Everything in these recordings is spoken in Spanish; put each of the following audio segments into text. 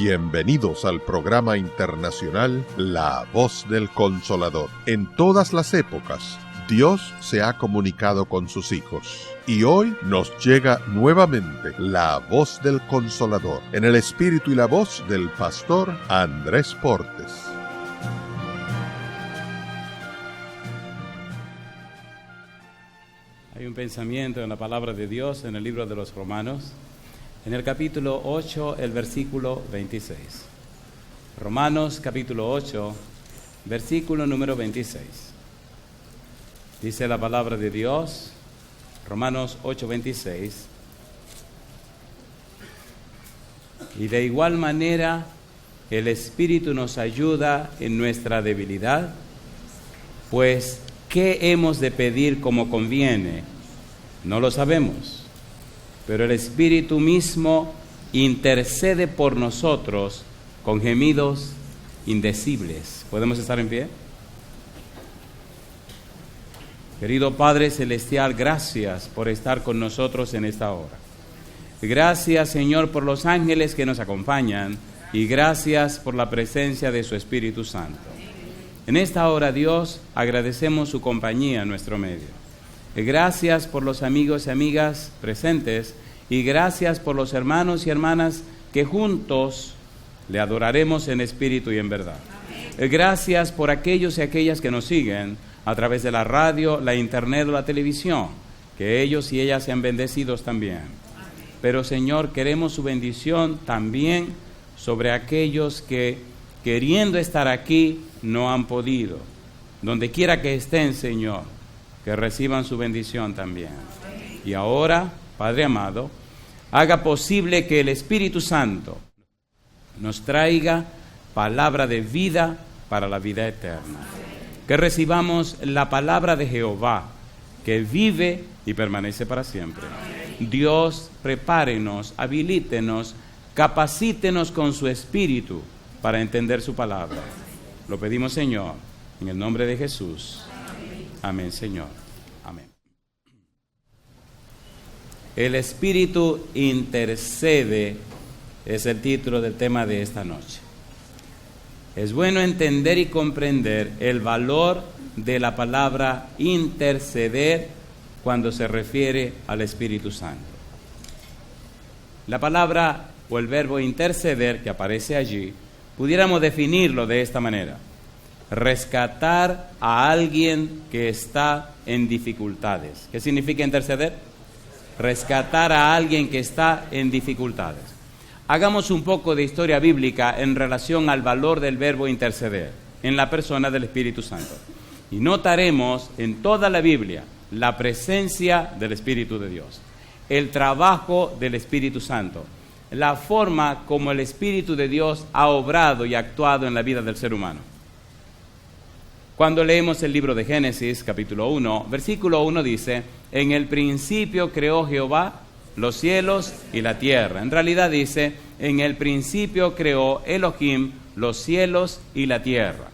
Bienvenidos al programa internacional La Voz del Consolador. En todas las épocas, Dios se ha comunicado con sus hijos. Y hoy nos llega nuevamente la Voz del Consolador, en el espíritu y la voz del pastor Andrés Portes. Hay un pensamiento en la palabra de Dios en el libro de los Romanos, en el capítulo 8, el versículo 26. Romanos capítulo 8, versículo número 26. Dice la palabra de Dios, Romanos 8, 26. Y de igual manera, el Espíritu nos ayuda en nuestra debilidad, pues ¿qué hemos de pedir como conviene? No lo sabemos, pero el Espíritu mismo intercede por nosotros con gemidos indecibles. ¿Podemos estar en pie? Querido Padre Celestial, gracias por estar con nosotros en esta hora. Gracias, Señor, por los ángeles que nos acompañan y gracias por la presencia de su Espíritu Santo. En esta hora, Dios, agradecemos su compañía en nuestro medio. Gracias por los amigos y amigas presentes y gracias por los hermanos y hermanas que juntos le adoraremos en espíritu y en verdad. Gracias por aquellos y aquellas que nos siguen a través de la radio, la internet o la televisión, que ellos y ellas sean bendecidos también. Pero, Señor, queremos su bendición también sobre aquellos que, queriendo estar aquí, no han podido. Donde quiera que estén, Señor, que reciban su bendición también. Y ahora, Padre amado, haga posible que el Espíritu Santo nos traiga palabra de vida para la vida eterna. Que recibamos la palabra de Jehová, que vive y permanece para siempre. Dios, prepárenos, habilítenos, capacítenos con su Espíritu para entender su palabra. Lo pedimos, Señor, en el nombre de Jesús. Amén, Señor. Amén. El Espíritu intercede es el título del tema de esta noche. Es bueno entender y comprender el valor de la palabra interceder cuando se refiere al Espíritu Santo. La palabra o el verbo interceder que aparece allí, pudiéramos definirlo de esta manera: rescatar a alguien que está en dificultades. ¿Qué significa interceder? Rescatar a alguien que está en dificultades. Hagamos un poco de historia bíblica en relación al valor del verbo interceder en la persona del Espíritu Santo. Y notaremos en toda la Biblia la presencia del Espíritu de Dios, el trabajo del Espíritu Santo, la forma como el Espíritu de Dios ha obrado y actuado en la vida del ser humano. Cuando leemos el libro de Génesis, capítulo 1, versículo 1 dice: en el principio creó Jehová los cielos y la tierra. En realidad dice: en el principio creó Elohim los cielos y la tierra.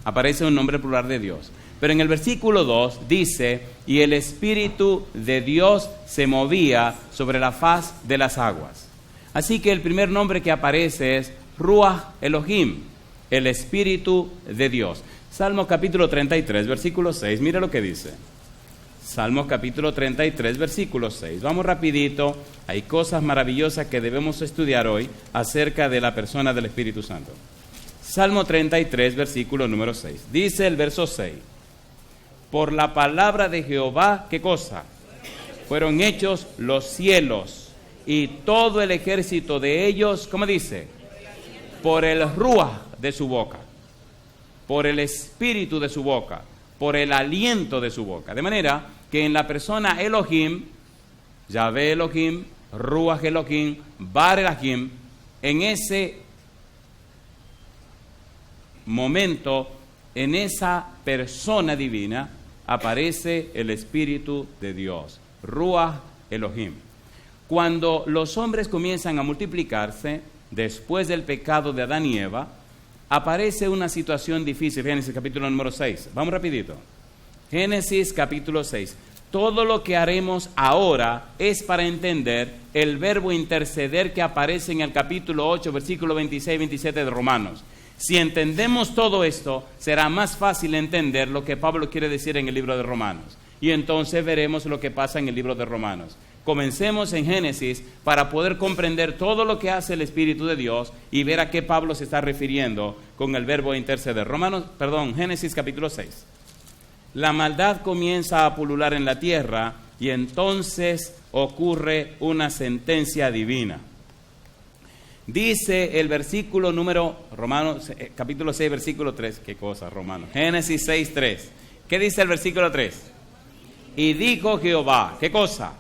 Aparece un nombre plural de Dios. Pero en el versículo 2 dice: y el Espíritu de Dios se movía sobre la faz de las aguas. Así que el primer nombre que aparece es Ruach Elohim, el Espíritu de Dios. Salmo capítulo 33, versículo 6, mira lo que dice. Salmo capítulo 33, versículo 6. Vamos rapidito, hay cosas maravillosas que debemos estudiar hoy acerca de la persona del Espíritu Santo. Salmo 33, versículo número 6. Dice el verso 6. Por la palabra de Jehová, ¿qué cosa? Fueron hechos los cielos y todo el ejército de ellos, ¿cómo dice? Por el ruaj de su boca, por el espíritu de su boca, por el aliento de su boca. De manera que en la persona Elohim, Yahvé Elohim, Ruach Elohim, Bar Elohim, en ese momento, en esa persona divina, aparece el Espíritu de Dios, Ruach Elohim. Cuando los hombres comienzan a multiplicarse, después del pecado de Adán y Eva, aparece una situación difícil. Génesis capítulo número 6. Vamos rapidito. Génesis capítulo 6. Todo lo que haremos ahora es para entender el verbo interceder que aparece en el capítulo 8, versículo 26 y 27 de Romanos. Si entendemos todo esto, será más fácil entender lo que Pablo quiere decir en el libro de Romanos. Y entonces veremos lo que pasa en el libro de Romanos. Comencemos en Génesis para poder comprender todo lo que hace el Espíritu de Dios y ver a qué Pablo se está refiriendo con el verbo interceder. Génesis capítulo 6. La maldad comienza a pulular en la tierra y entonces ocurre una sentencia divina. Dice el versículo Romanos capítulo 6, versículo 3. ¿Qué cosa, Romanos? Génesis 6, 3. ¿Qué dice el versículo 3? Y dijo Jehová, ¿qué cosa?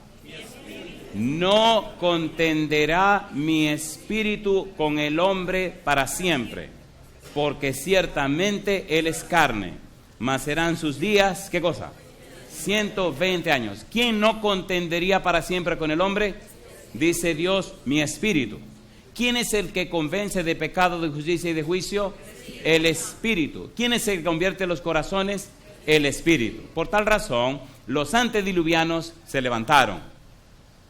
No contenderá mi espíritu con el hombre para siempre, porque ciertamente él es carne, mas serán sus días, ¿qué cosa? 120 años. ¿Quién no contendería para siempre con el hombre? Dice Dios, mi espíritu. ¿Quién es el que convence de pecado, de justicia y de juicio? El Espíritu. ¿Quién es el que convierte los corazones? El Espíritu. Por tal razón, los antediluvianos se levantaron.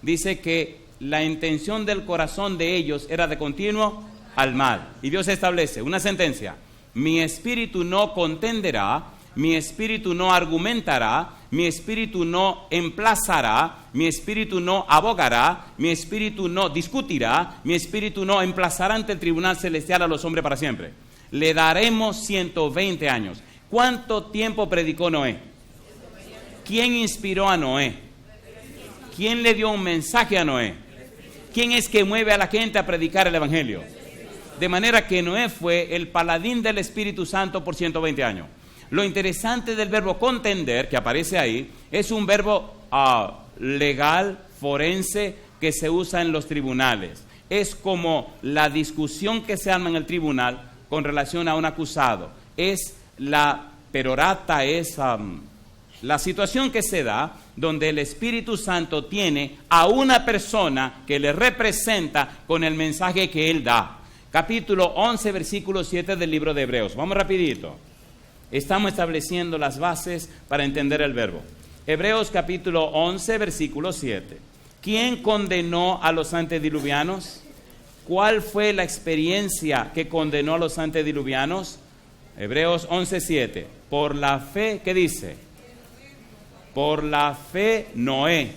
Dice que la intención del corazón de ellos era de continuo al mal. Y Dios establece una sentencia. Mi espíritu no contenderá, mi espíritu no argumentará, mi espíritu no emplazará, mi espíritu no abogará, mi espíritu no discutirá, mi espíritu no emplazará ante el tribunal celestial a los hombres para siempre. Le daremos 120 años. ¿Cuánto tiempo predicó Noé? ¿Quién inspiró a Noé? ¿Quién le dio un mensaje a Noé? ¿Quién es que mueve a la gente a predicar el Evangelio? De manera que Noé fue el paladín del Espíritu Santo por 120 años. Lo interesante del verbo contender, que aparece ahí, es un verbo legal, forense, que se usa en los tribunales. Es como la discusión que se arma en el tribunal con relación a un acusado. Es la perorata, es la situación que se da donde el Espíritu Santo tiene a una persona que le representa con el mensaje que él da. Capítulo 11, versículo 7 del libro de Hebreos. Vamos rapidito. Estamos estableciendo las bases para entender el verbo. Hebreos capítulo 11, versículo 7. ¿Quién condenó a los antediluvianos? ¿Cuál fue la experiencia que condenó a los antediluvianos? Hebreos 11, 7. Por la fe, ¿qué dice? Por la fe Noé,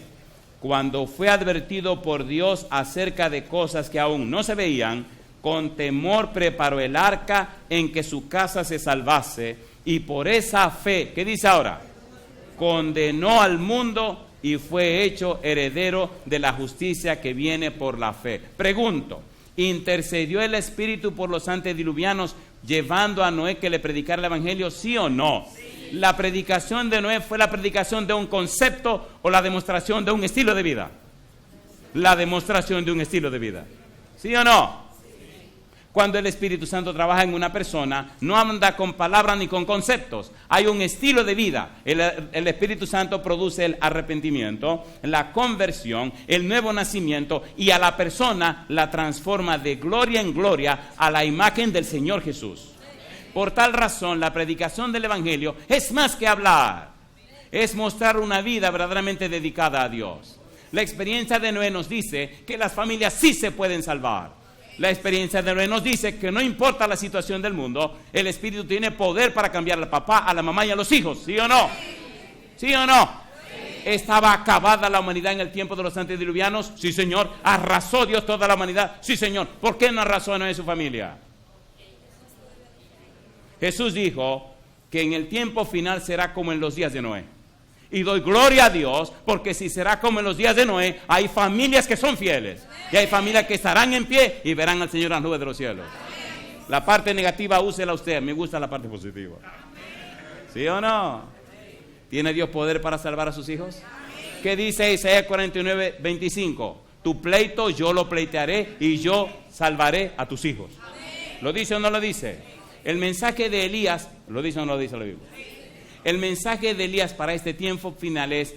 cuando fue advertido por Dios acerca de cosas que aún no se veían, con temor preparó el arca en que su casa se salvase, y por esa fe, ¿qué dice ahora? Condenó al mundo y fue hecho heredero de la justicia que viene por la fe. Pregunto, ¿intercedió el Espíritu por los antediluvianos llevando a Noé que le predicara el Evangelio, sí o no? Sí. ¿La predicación de Noé fue la predicación de un concepto o la demostración de un estilo de vida? La demostración de un estilo de vida. ¿Sí o no? Cuando el Espíritu Santo trabaja en una persona, no anda con palabras ni con conceptos. Hay un estilo de vida. El Espíritu Santo produce el arrepentimiento, la conversión, el nuevo nacimiento, y a la persona la transforma de gloria en gloria a la imagen del Señor Jesús. Por tal razón, la predicación del Evangelio es más que hablar. Es mostrar una vida verdaderamente dedicada a Dios. La experiencia de Noé nos dice que las familias sí se pueden salvar. La experiencia de Noé nos dice que no importa la situación del mundo, el Espíritu tiene poder para cambiar al papá, a la mamá y a los hijos. ¿Sí o no? ¿Sí o no? ¿Estaba acabada la humanidad en el tiempo de los antediluvianos? Sí, Señor. ¿Arrasó Dios toda la humanidad? Sí, Señor. ¿Por qué no arrasó a Noé y su familia? Jesús dijo que en el tiempo final será como en los días de Noé. Y doy gloria a Dios, porque si será como en los días de Noé, hay familias que son fieles. Y hay familias que estarán en pie y verán al Señor en las nubes de los cielos. La parte negativa, úsela usted. Me gusta la parte positiva. ¿Sí o no? ¿Tiene Dios poder para salvar a sus hijos? ¿Qué dice Isaías 49, 25? Tu pleito yo lo pleitearé y yo salvaré a tus hijos. ¿Lo dice o no lo dice? El mensaje de Elías, ¿lo dice o no lo dice la Biblia? El mensaje de Elías para este tiempo final es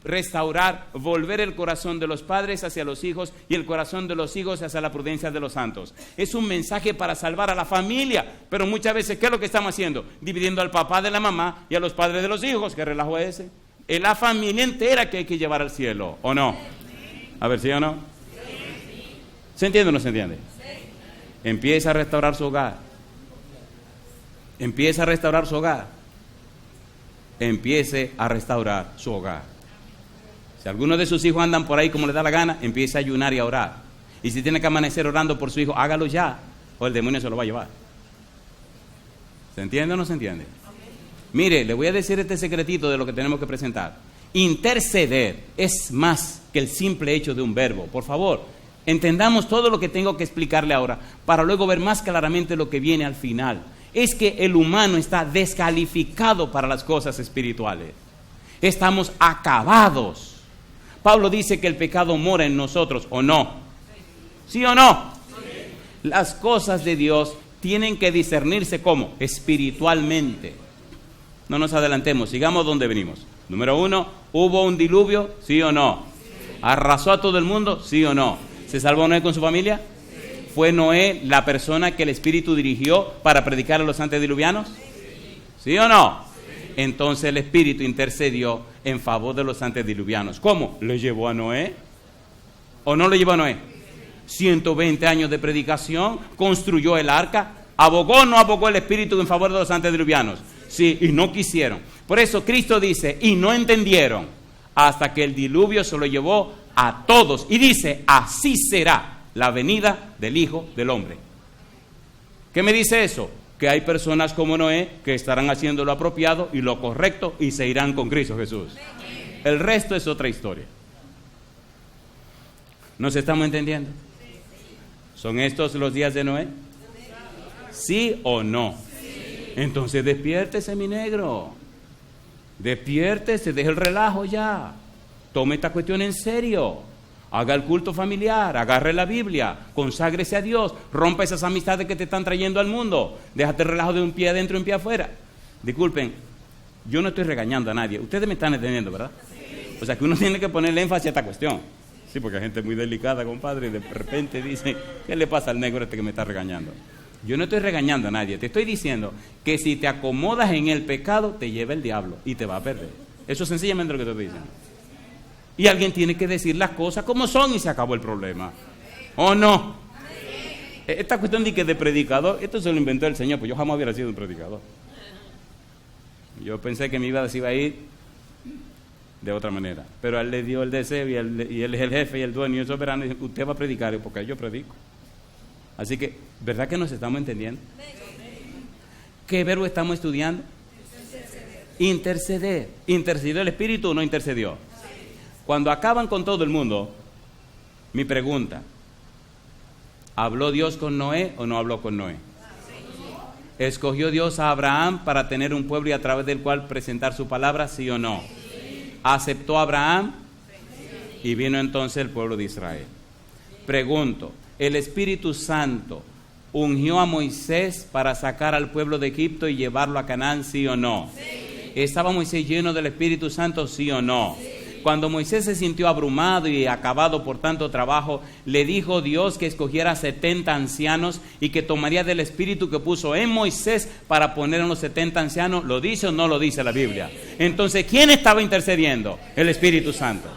restaurar, volver el corazón de los padres hacia los hijos y el corazón de los hijos hacia la prudencia de los santos. Es un mensaje para salvar a la familia, pero muchas veces, ¿qué es lo que estamos haciendo? Dividiendo al papá de la mamá y a los padres de los hijos. ¿Qué relajo es ese? Es la familia entera que hay que llevar al cielo, ¿o no? A ver, ¿sí o no? ¿Se entiende o no se entiende? Empieza a restaurar su hogar. Empieza a restaurar su hogar. Empiece a restaurar su hogar. Si algunos de sus hijos andan por ahí como le da la gana, empiece a ayunar y a orar. Y si tiene que amanecer orando por su hijo, hágalo ya, o el demonio se lo va a llevar. ¿Se entiende o no se entiende? Mire, le voy a decir este secretito de lo que tenemos que presentar. Interceder es más que el simple hecho de un verbo. Por favor, entendamos todo lo que tengo que explicarle ahora, para luego ver más claramente lo que viene al final. Es que el humano está descalificado para las cosas espirituales. Estamos acabados. Pablo dice que el pecado mora en nosotros, ¿o no? ¿Sí o no? Sí. Las cosas de Dios tienen que discernirse ¿cómo? Espiritualmente. No nos adelantemos, sigamos donde venimos. Número 1, ¿hubo un diluvio? ¿Sí o no? Sí. ¿Arrasó a todo el mundo? ¿Sí o no? ¿Se salvó Noé con su familia? Sí. ¿Fue Noé la persona que el Espíritu dirigió para predicar a los antediluvianos? Sí. ¿Sí o no? Sí. Entonces el Espíritu intercedió en favor de los antediluvianos. ¿Cómo? ¿Le llevó a Noé? ¿O no le llevó a Noé? 120 años de predicación, construyó el arca. ¿Abogó o no abogó el Espíritu en favor de los antediluvianos? Sí, y no quisieron. Por eso Cristo dice, y no entendieron, hasta que el diluvio se lo llevó a todos. Y dice, así será la venida del Hijo del Hombre. ¿Qué me dice eso? Que hay personas como Noé que estarán haciendo lo apropiado y lo correcto y se irán con Cristo Jesús. El resto es otra historia. ¿Nos estamos entendiendo? ¿Son estos los días de Noé? ¿Sí o no? Entonces despiértese, mi negro. Despiértese, deje el relajo ya. Tome esta cuestión en serio. Haga el culto familiar, agarre la Biblia, conságrese a Dios, rompa esas amistades que te están trayendo al mundo. Déjate el relajo de un pie adentro y un pie afuera. Disculpen, yo no estoy regañando a nadie. Ustedes me están entendiendo, ¿verdad? O sea que uno tiene que ponerle énfasis a esta cuestión. Sí, porque hay gente muy delicada, compadre, y de repente dice, ¿qué le pasa al negro este que me está regañando? Yo no estoy regañando a nadie, te estoy diciendo que si te acomodas en el pecado, te lleva el diablo y te va a perder. Eso es sencillamente lo que te estoy diciendo. Y alguien tiene que decir las cosas como son y se acabó el problema. ¿O no? Esta cuestión de que de predicador, esto se lo inventó el Señor, pues yo jamás hubiera sido un predicador. Yo pensé que mi vida se iba a ir de otra manera, pero a él le dio el deseo y él es el jefe y el dueño y el soberano, y dice, usted va a predicar porque yo predico. Así que, ¿verdad que nos estamos entendiendo? ¿Qué verbo estamos estudiando? Interceder. ¿Intercedió el Espíritu o no intercedió? Cuando acaban con todo el mundo, mi pregunta, ¿habló Dios con Noé o no habló con Noé? ¿Escogió Dios a Abraham para tener un pueblo y a través del cual presentar su palabra, sí o no? ¿Aceptó Abraham? Y vino entonces el pueblo de Israel. Pregunto, ¿el Espíritu Santo ungió a Moisés para sacar al pueblo de Egipto y llevarlo a Canaán, sí o no? Sí. ¿Estaba Moisés lleno del Espíritu Santo, sí o no? Sí. Cuando Moisés se sintió abrumado y acabado por tanto trabajo, le dijo Dios que escogiera 70 ancianos y que tomaría del Espíritu que puso en Moisés para poner en los 70 ancianos. ¿Lo dice o no lo dice la Biblia? Entonces, ¿quién estaba intercediendo? El Espíritu Santo.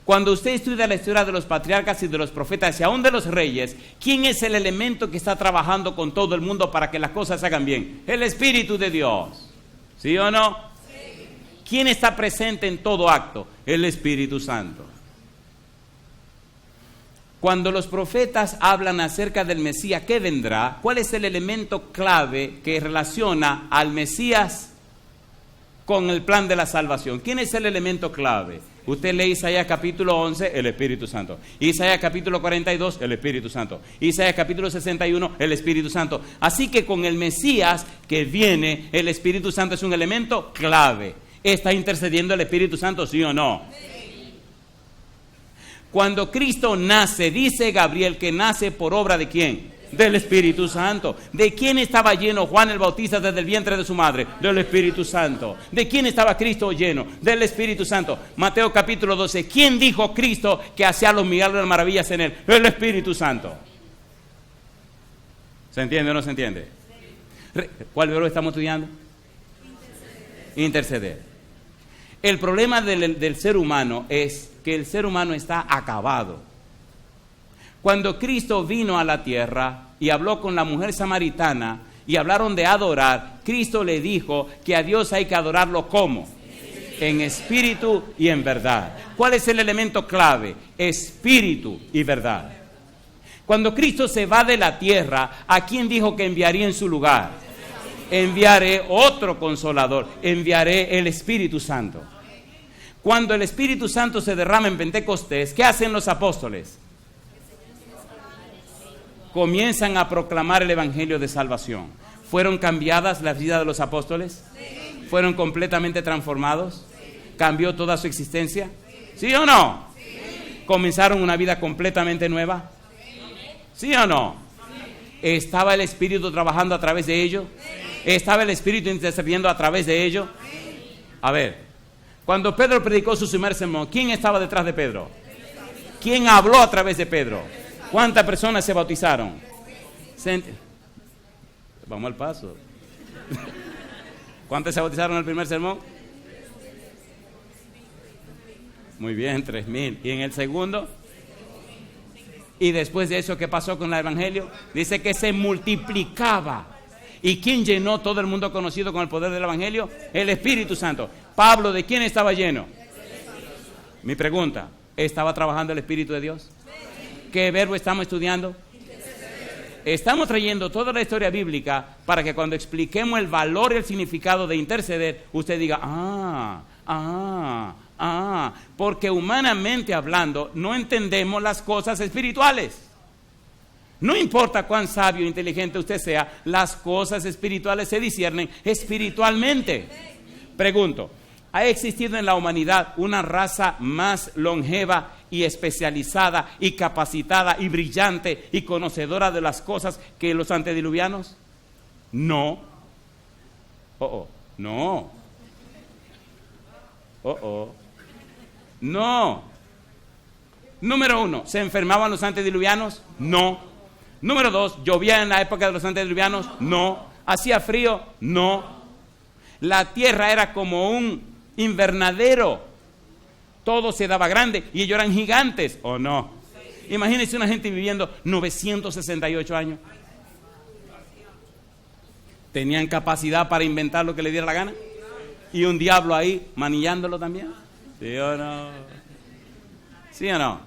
Cuando usted estudia la historia de los patriarcas y de los profetas y aún de los reyes, ¿quién es el elemento que está trabajando con todo el mundo para que las cosas se hagan bien? El Espíritu de Dios. ¿Sí o no? Sí. ¿Quién está presente en todo acto? El Espíritu Santo. Cuando los profetas hablan acerca del Mesías que vendrá, ¿cuál es el elemento clave que relaciona al Mesías con el plan de la salvación? ¿Quién es el elemento clave? Usted lee Isaías capítulo 11, el Espíritu Santo. Isaías capítulo 42, el Espíritu Santo. Isaías capítulo 61, el Espíritu Santo. Así que con el Mesías que viene, el Espíritu Santo es un elemento clave. ¿Está intercediendo el Espíritu Santo, sí o no? Sí. Cuando Cristo nace, dice Gabriel que nace por obra ¿de quién? Del Espíritu Santo. ¿De quién estaba lleno Juan el Bautista desde el vientre de su madre? Del Espíritu Santo. ¿De quién estaba Cristo lleno? Del Espíritu Santo. Mateo capítulo 12. ¿Quién dijo Cristo que hacía los milagros y las maravillas en él? El Espíritu Santo. ¿Se entiende o no se entiende? ¿Cuál verbo estamos estudiando? Interceder. El problema del ser humano es que el ser humano está acabado. Cuando Cristo vino a la tierra y habló con la mujer samaritana y hablaron de adorar, Cristo le dijo que a Dios hay que adorarlo ¿cómo? En espíritu y en verdad. ¿Cuál es el elemento clave? Espíritu y verdad. Cuando Cristo se va de la tierra, ¿a quién dijo que enviaría en su lugar? Enviaré otro consolador, enviaré el Espíritu Santo. Cuando el Espíritu Santo se derrama en Pentecostés, ¿qué hacen los apóstoles? Comienzan a proclamar el Evangelio de salvación. ¿Fueron cambiadas las vidas de los apóstoles? ¿Fueron completamente transformados? ¿Cambió toda su existencia? ¿Sí o no? ¿Comenzaron una vida completamente nueva? ¿Sí o no? ¿Estaba el Espíritu trabajando a través de ellos? ¿Estaba el Espíritu intercediendo a través de ellos? A ver, cuando Pedro predicó su primer sermón, ¿quién estaba detrás de Pedro? ¿Quién habló a través de Pedro? ¿Cuántas personas se bautizaron? Vamos al paso. ¿Cuántos se bautizaron en el primer sermón? Muy bien, 3,000. ¿Y en el segundo? Y después de eso, ¿qué pasó con el Evangelio? Dice que se multiplicaba. ¿Y quién llenó todo el mundo conocido con el poder del Evangelio? El Espíritu Santo. Pablo, ¿de quién estaba lleno? Mi pregunta, ¿estaba trabajando el Espíritu de Dios? ¿Qué verbo estamos estudiando? Estamos trayendo toda la historia bíblica para que cuando expliquemos el valor y el significado de interceder, usted diga, porque humanamente hablando no entendemos las cosas espirituales. No importa cuán sabio o inteligente usted sea, las cosas espirituales se disciernen espiritualmente. Pregunto, ¿ha existido en la humanidad una raza más longeva y especializada y capacitada y brillante y conocedora de las cosas que los antediluvianos? No. No. No. Número 1, ¿se enfermaban los antediluvianos? No. Número 2, ¿llovía en la época de los antediluvianos? No. ¿Hacía frío? No. La tierra era como un invernadero. Todo se daba grande y ellos eran gigantes, ¿o no? Imagínense una gente viviendo 968 años. ¿Tenían capacidad para inventar lo que le diera la gana? ¿Y un diablo ahí manillándolo también? ¿Sí o no? ¿Sí o no?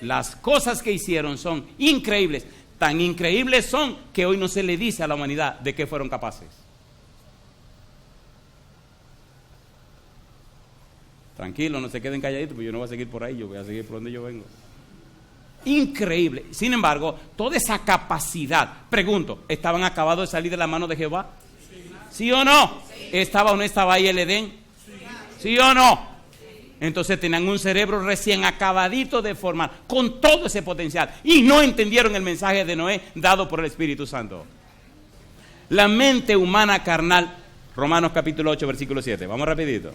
Las cosas que hicieron son increíbles. Tan increíbles son que hoy no se le dice a la humanidad de qué fueron capaces. Tranquilo, no se queden calladitos, porque yo no voy a seguir por ahí, yo voy a seguir por donde yo vengo. Increíble. Sin embargo, toda esa capacidad, pregunto, ¿estaban acabados de salir de la mano de Jehová? ¿Sí o no? ¿Estaba o no estaba ahí el Edén? ¿Sí o no? Entonces tenían un cerebro recién acabadito de formar, con todo ese potencial, y no entendieron el mensaje de Noé dado por el Espíritu Santo. La mente humana carnal, Romanos capítulo 8, versículo 7. Vamos rapidito.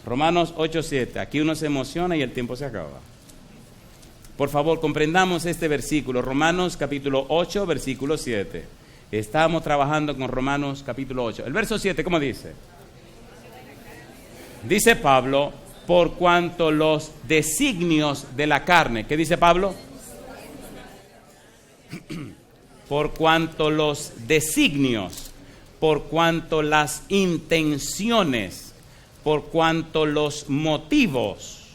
Romanos 8, 7. Aquí uno se emociona y el tiempo se acaba. Por favor, comprendamos este versículo. Romanos capítulo 8, versículo 7. Estamos trabajando con Romanos capítulo 8. El verso 7, ¿cómo dice? Dice Pablo, por cuanto los designios de la carne. ¿Qué dice Pablo? Por cuanto los designios, por cuanto las intenciones, por cuanto los motivos,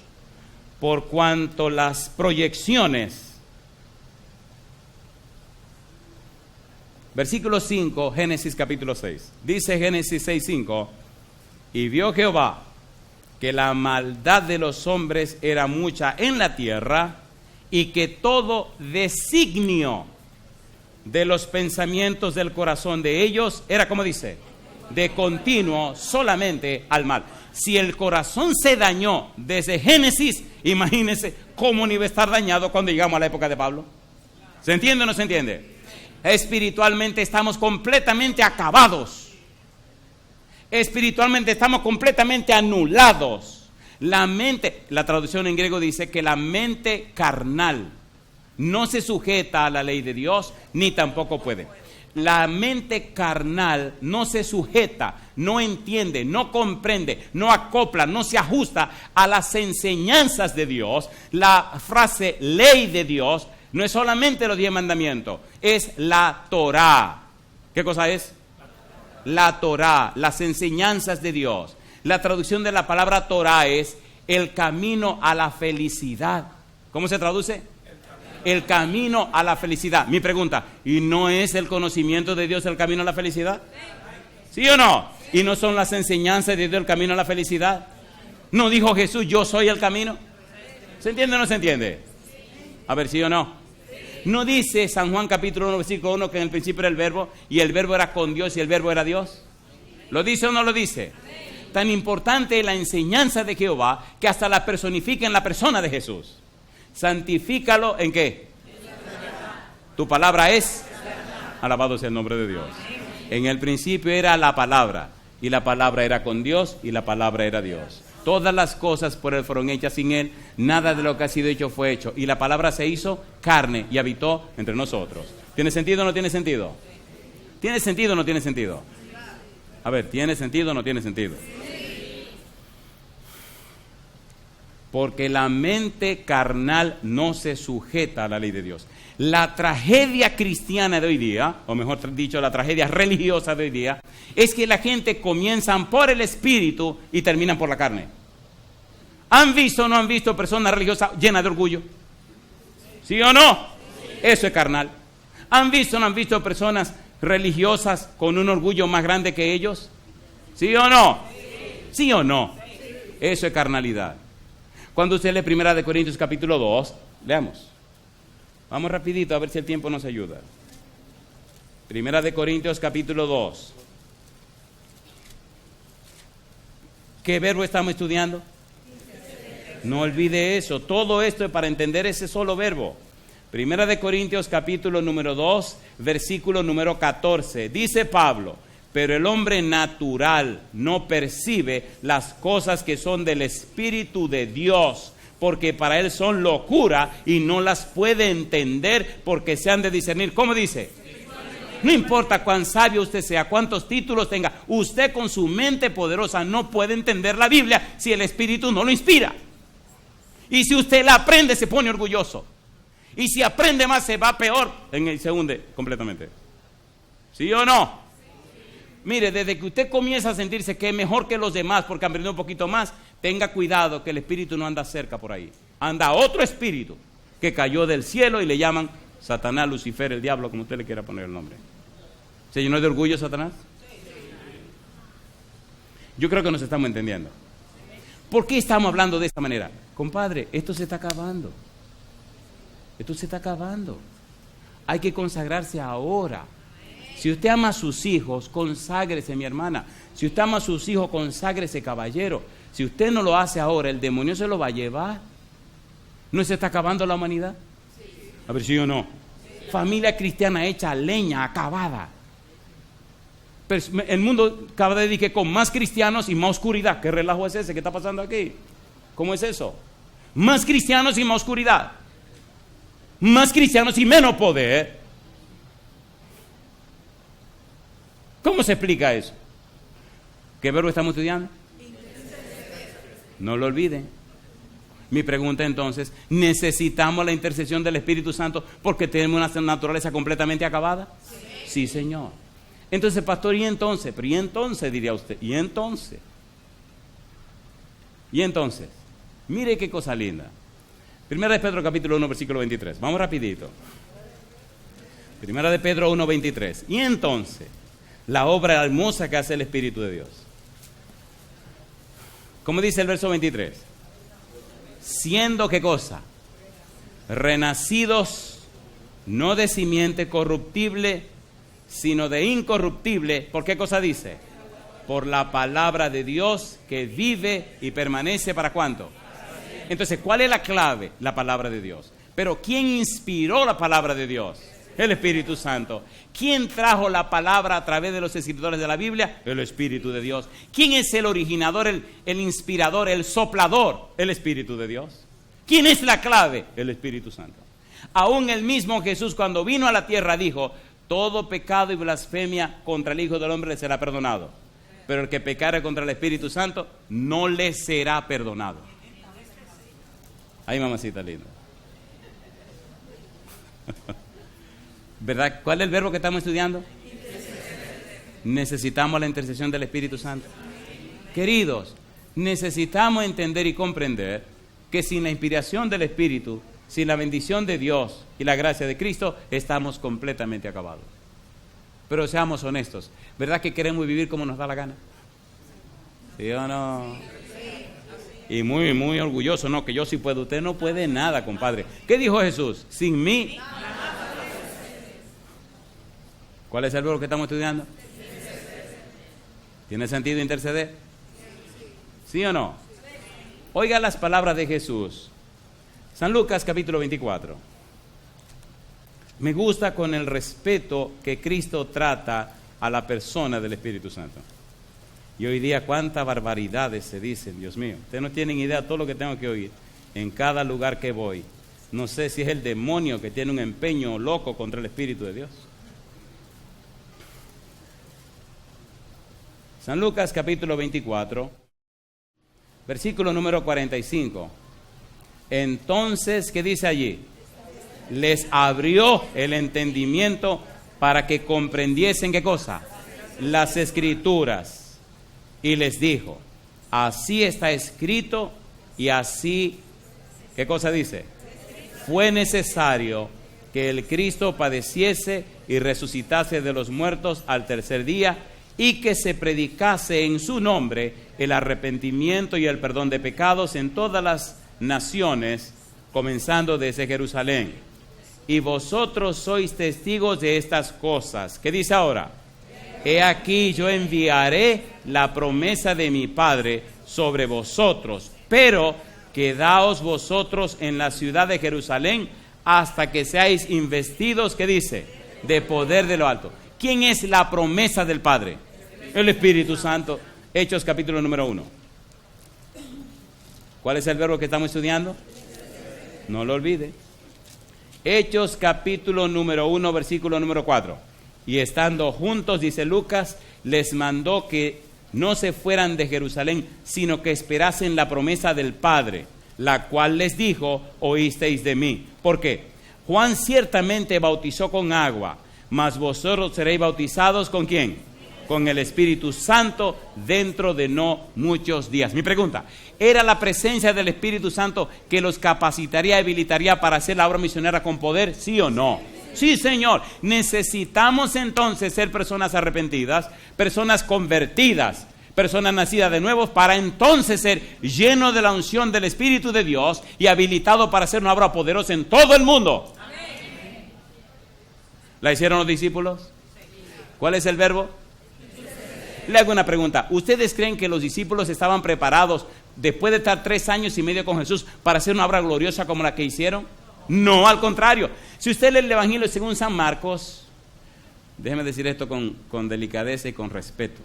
por cuanto las proyecciones. Versículo 5, Génesis capítulo 6. Dice Génesis 6:5, y vio Jehová que la maldad de los hombres era mucha en la tierra y que todo designio de los pensamientos del corazón de ellos era, como dice, de continuo solamente al mal. Si el corazón se dañó desde Génesis, imagínense cómo no iba a estar dañado cuando llegamos a la época de Pablo. ¿Se entiende o no se entiende? Espiritualmente estamos completamente acabados. Espiritualmente estamos completamente anulados. La mente, la traducción en griego dice que la mente carnal no se sujeta a la ley de Dios, ni tampoco puede. la mente carnal no se sujeta, no entiende, no comprende, no acopla, no se ajusta a las enseñanzas de Dios. La frase ley de Dios no es solamente los 10 mandamientos, es la Torá. ¿Qué cosa es? La Torá, las enseñanzas de Dios. La traducción de la palabra Torá es el camino a la felicidad. ¿Cómo se traduce? El camino a la felicidad. Mi pregunta, ¿y no es el conocimiento de Dios el camino a la felicidad? ¿Sí o no? ¿Y no son las enseñanzas de Dios el camino a la felicidad? ¿No dijo Jesús, yo soy el camino? ¿Se entiende o no se entiende? A ver, ¿sí o no? ¿No dice San Juan capítulo 1, versículo 1 que en el principio era el verbo y el verbo era con Dios y el verbo era Dios? ¿Lo dice o no lo dice? Tan importante es la enseñanza de Jehová que hasta la personifica en la persona de Jesús. Santifícalo ¿en qué? Tu palabra es. Alabado sea el nombre de Dios. En el principio era la palabra, y la palabra era con Dios, y la palabra era Dios. Todas las cosas por Él fueron hechas, sin Él nada de lo que ha sido hecho fue hecho. Y la palabra se hizo carne y habitó entre nosotros. ¿Tiene sentido o no tiene sentido? ¿Tiene sentido o no tiene sentido? A ver, ¿tiene sentido o no tiene sentido? Porque la mente carnal no se sujeta a la ley de Dios. La tragedia cristiana de hoy día, o mejor dicho, la tragedia religiosa de hoy día, es que la gente comienzan por el espíritu y terminan por la carne. ¿Han visto o no han visto personas religiosas llenas de orgullo? ¿Sí o no? Eso es carnal. ¿Han visto o no han visto personas religiosas con un orgullo más grande que ellos? ¿Sí o no? ¿Sí o no? Eso es carnalidad. Cuando usted lee 1 Corintios capítulo 2, leamos. Vamos rapidito a ver si el tiempo nos ayuda. 1 Corintios capítulo 2. ¿Qué verbo estamos estudiando? No olvide eso. Todo esto es para entender ese solo verbo. 1 Corintios capítulo número 2, versículo número 14. Dice Pablo: pero el hombre natural no percibe las cosas que son del Espíritu de Dios, porque para él son locura y no las puede entender porque se han de discernir. ¿Cómo dice? No importa cuán sabio usted sea, cuántos títulos tenga, usted con su mente poderosa no puede entender la Biblia si el Espíritu no lo inspira. Y si usted la aprende, se pone orgulloso. Y si aprende más, se va peor, se hunde completamente. ¿Sí o no? Mire, desde que usted comienza a sentirse que es mejor que los demás porque aprendió un poquito más, tenga cuidado que el espíritu no anda cerca por ahí. Anda otro espíritu que cayó del cielo y le llaman Satanás, Lucifer, el diablo, como usted le quiera poner el nombre. ¿Se llenó de orgullo Satanás? Yo creo que nos estamos entendiendo. ¿Por qué estamos hablando de esta manera? Compadre, esto se está acabando. Esto se está acabando. Hay que consagrarse ahora. Si usted ama a sus hijos, conságrese, mi hermana. Si usted ama a sus hijos, conságrese, caballero. Si usted no lo hace ahora, el demonio se lo va a llevar. ¿No se está acabando la humanidad? A ver, ¿sí o no? Familia cristiana hecha leña, acabada. Pero el mundo cada vez dice con más cristianos y más oscuridad. ¿Qué relajo es ese? ¿Qué está pasando aquí? ¿Cómo es eso? Más cristianos y más oscuridad. Más cristianos y menos poder. ¿Cómo se explica eso? ¿Qué verbo estamos estudiando? No lo olviden. Mi pregunta entonces, ¿necesitamos la intercesión del Espíritu Santo porque tenemos una naturaleza completamente acabada? Sí, Señor. Entonces, pastor, ¿y entonces? Pero ¿y entonces? Diría usted. ¿Y entonces? ¿Y entonces? Mire qué cosa linda. 1 de Pedro capítulo 1, versículo 23. Vamos rapidito. 1 de Pedro 1, 23. ¿Y entonces? La obra hermosa que hace el Espíritu de Dios. ¿Cómo dice el verso 23? Siendo, ¿qué cosa? Renacidos, no de simiente corruptible, sino de incorruptible. ¿Por qué cosa dice? Por la palabra de Dios que vive y permanece ¿para cuánto? Entonces, ¿cuál es la clave? La palabra de Dios. Pero ¿quién inspiró la palabra de Dios? El Espíritu Santo. ¿Quién trajo la palabra a través de los escritores de la Biblia? El Espíritu de Dios. ¿Quién es el originador, el inspirador, el soplador? El Espíritu de Dios. ¿Quién es la clave? El Espíritu Santo. Aún el mismo Jesús, cuando vino a la tierra, dijo: todo pecado y blasfemia contra el Hijo del Hombre le será perdonado. Pero el que pecare contra el Espíritu Santo no le será perdonado. Ay, mamacita linda. ¿Verdad? ¿Cuál es el verbo que estamos estudiando? Necesitamos la intercesión del Espíritu Santo. Queridos, necesitamos entender y comprender que sin la inspiración del Espíritu, sin la bendición de Dios y la gracia de Cristo, estamos completamente acabados. Pero seamos honestos, ¿verdad que queremos vivir como nos da la gana? ¿Sí o no? Y muy, muy orgulloso, no, que yo sí puedo. Usted no puede nada, compadre. ¿Qué dijo Jesús? Sin mí. ¿Cuál es el verbo que estamos estudiando? ¿Tiene sentido interceder? ¿Sí o no? Oiga las palabras de Jesús. San Lucas capítulo 24. Me gusta con el respeto que Cristo trata a la persona del Espíritu Santo. Y hoy día cuántas barbaridades se dicen, Dios mío. Ustedes no tienen idea de todo lo que tengo que oír en cada lugar que voy. No sé si es el demonio que tiene un empeño loco contra el Espíritu de Dios. San Lucas capítulo 24, versículo número 45. Entonces, ¿qué dice allí? Les abrió el entendimiento para que comprendiesen, ¿qué cosa? Las Escrituras. Y les dijo, así está escrito y así, ¿qué cosa dice? Fue necesario que el Cristo padeciese y resucitase de los muertos al tercer día, y que se predicase en su nombre el arrepentimiento y el perdón de pecados en todas las naciones, comenzando desde Jerusalén. Y vosotros sois testigos de estas cosas. ¿Qué dice ahora? He aquí yo enviaré la promesa de mi Padre sobre vosotros, pero quedaos vosotros en la ciudad de Jerusalén hasta que seáis investidos, ¿qué dice? De poder de lo alto. ¿Quién es la promesa del Padre? El Espíritu Santo. Hechos capítulo número 1. ¿Cuál es el verbo que estamos estudiando? No lo olvide. Hechos capítulo número 1, versículo número 4. Y estando juntos, dice Lucas, les mandó que no se fueran de Jerusalén, sino que esperasen la promesa del Padre, la cual les dijo, oísteis de mí. ¿Por qué? Juan ciertamente bautizó con agua, mas vosotros seréis bautizados ¿con quién? Con el Espíritu Santo dentro de no muchos días. Mi pregunta, ¿era la presencia del Espíritu Santo que los capacitaría, habilitaría para hacer la obra misionera con poder? ¿Sí o no? Sí, Señor. Necesitamos entonces ser personas arrepentidas, personas convertidas, personas nacidas de nuevo, para entonces ser llenos de la unción del Espíritu de Dios y habilitado para hacer una obra poderosa en todo el mundo. Amén. ¿La hicieron los discípulos? ¿Cuál es el verbo? Le hago una pregunta. ¿Ustedes creen que los discípulos estaban preparados después de estar 3 años y medio con Jesús para hacer una obra gloriosa como la que hicieron? No, al contrario. Si usted lee el Evangelio según San Marcos, déjeme decir esto con delicadeza y con respeto.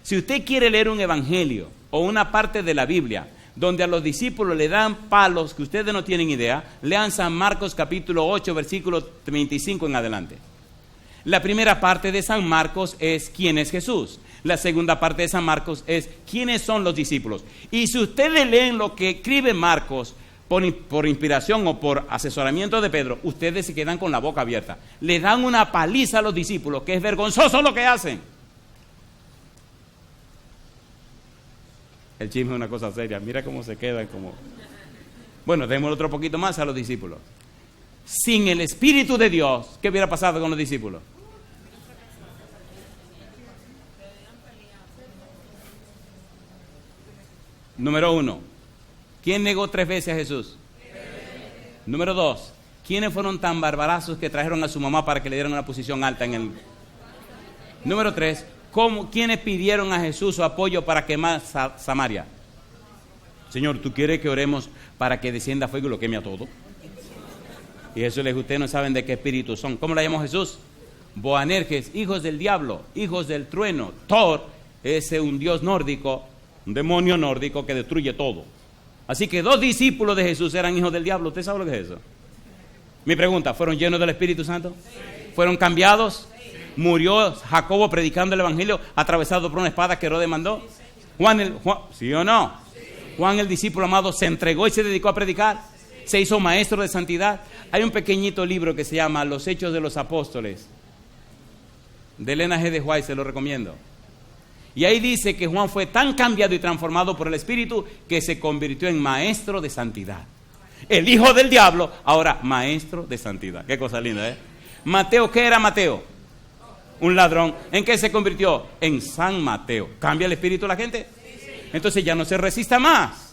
Si usted quiere leer un Evangelio o una parte de la Biblia donde a los discípulos le dan palos que ustedes no tienen idea, lean San Marcos capítulo 8, versículo 25 en adelante. La primera parte de San Marcos es ¿quién es Jesús? La segunda parte de San Marcos es ¿quiénes son los discípulos? Y si ustedes leen lo que escribe Marcos por inspiración o por asesoramiento de Pedro, ustedes se quedan con la boca abierta. Le dan una paliza a los discípulos, que es vergonzoso lo que hacen. El chisme es una cosa seria. Mira cómo se quedan como... Bueno, démosle otro poquito más a los discípulos. Sin el Espíritu de Dios, ¿qué hubiera pasado con los discípulos? Número 1, ¿quién negó 3 veces a Jesús? Número 2, ¿quiénes fueron tan barbarazos que trajeron a su mamá para que le dieran una posición alta en el... Número 3, ¿quiénes pidieron a Jesús su apoyo para quemar Samaria? Señor, ¿tú quieres que oremos para que descienda fuego y lo queme a todo? Y eso les dijo, ustedes no saben de qué espíritu son. ¿Cómo le llamó Jesús? Boanerges, hijos del diablo, hijos del trueno. Thor es un dios nórdico, un demonio nórdico que destruye todo. Así que 2 discípulos de Jesús eran hijos del diablo. ¿Usted sabe lo que es eso? Mi pregunta, ¿fueron llenos del Espíritu Santo? Sí. fueron cambiados. Murió Jacobo predicando el evangelio atravesado por una espada que Herodes mandó. Juan, ¿sí o no? Juan el discípulo amado se entregó y se dedicó a predicar. Se hizo maestro de santidad. Hay un pequeñito libro que se llama Los Hechos de los Apóstoles, de Elena G. de White, se lo recomiendo. Y ahí dice que Juan fue tan cambiado y transformado por el Espíritu que se convirtió en maestro de santidad. El hijo del diablo, ahora maestro de santidad. Qué cosa linda, ¿eh? Mateo, ¿qué era Mateo? Un ladrón. ¿En qué se convirtió? En San Mateo. ¿Cambia el espíritu de la gente? Entonces ya no se resista más.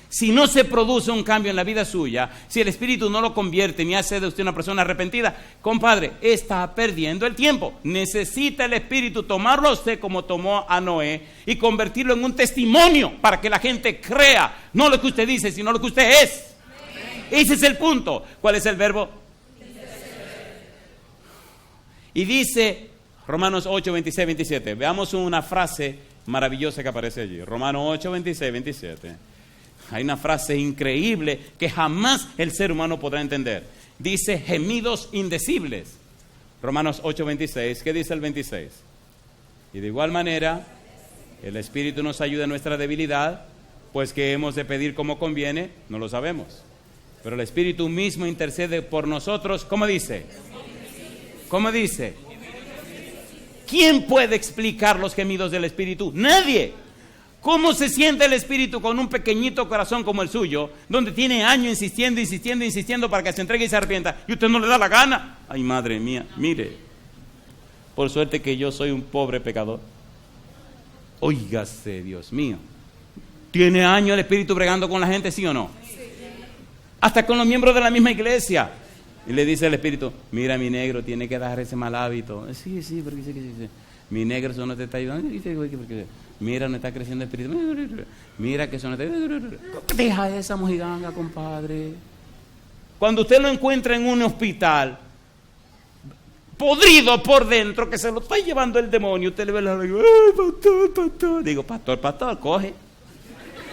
Si no se produce un cambio en la vida suya, si el espíritu no lo convierte ni hace de usted una persona arrepentida, compadre, está perdiendo el tiempo. Necesita el espíritu tomarlo a usted como tomó a Noé y convertirlo en un testimonio para que la gente crea, no lo que usted dice, sino lo que usted es. Ese es el punto. ¿Cuál es el verbo? Y dice Romanos 8, 26, 27. Veamos una frase maravillosa que aparece allí. Romanos 8, 26, 27. Hay una frase increíble que jamás el ser humano podrá entender. Dice gemidos indecibles. Romanos 8, 26. ¿Qué dice el 26? Y de igual manera, el Espíritu nos ayuda en nuestra debilidad, pues que hemos de pedir como conviene, no lo sabemos. Pero el Espíritu mismo intercede por nosotros. ¿Cómo dice? ¿Cómo dice? ¿Quién puede explicar los gemidos del Espíritu? Nadie. ¿Cómo se siente el Espíritu con un pequeñito corazón como el suyo, donde tiene años insistiendo para que se entregue y se arrepienta, y usted no le da la gana? Ay, madre mía, mire, por suerte que yo soy un pobre pecador. Óigase, Dios mío. ¿Tiene años el Espíritu bregando con la gente, sí o no? Hasta con los miembros de la misma iglesia. Y le dice el Espíritu, mira, mi negro, tiene que dejar ese mal hábito. Sí, porque sí. Mi negro, eso no te está ayudando. Mira, no está creciendo el Espíritu. Mira que eso no te... Deja esa mojiganga, compadre. Cuando usted lo encuentra en un hospital, podrido por dentro, que se lo está llevando el demonio, usted le ve la... pastor. Digo, pastor, coge.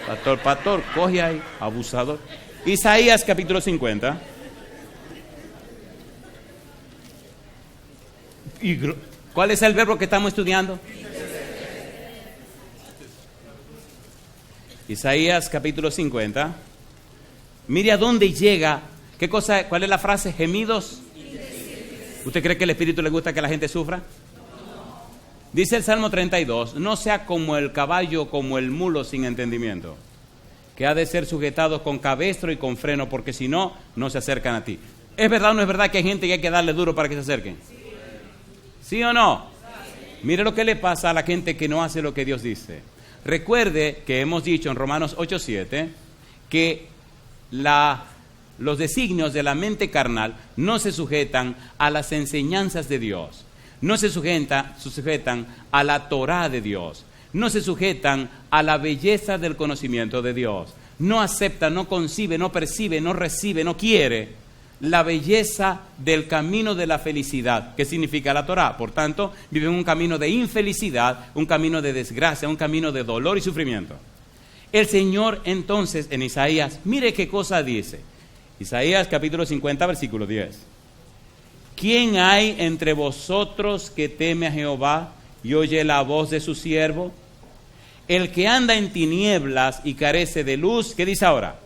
Pastor, coge ahí, abusador. Isaías capítulo 50. ¿Cuál es el verbo que estamos estudiando? Isaías capítulo 50. Mire a dónde llega. ¿Cuál es la frase? Gemidos. ¿Usted cree que el Espíritu le gusta que la gente sufra? Dice el Salmo 32, no sea como el caballo, como el mulo sin entendimiento, que ha de ser sujetado con cabestro y con freno, porque si no, no se acercan a ti. ¿Es verdad o no es verdad que hay gente que hay que darle duro para que se acerquen? ¿Sí o no? Mire lo que le pasa a la gente que no hace lo que Dios dice. Recuerde que hemos dicho en Romanos 8:7 que los designios de la mente carnal no se sujetan a las enseñanzas de Dios, no se sujetan a la Torá de Dios, no se sujetan a la belleza del conocimiento de Dios, no acepta, no concibe, no percibe, no recibe, no quiere la belleza del camino de la felicidad, que significa la Torá. Por tanto, vive un camino de infelicidad, un camino de desgracia, un camino de dolor y sufrimiento. El Señor entonces en Isaías, mire qué cosa dice. Isaías capítulo 50, versículo 10. ¿Quién hay entre vosotros que teme a Jehová y oye la voz de su siervo? El que anda en tinieblas y carece de luz, ¿qué dice ahora?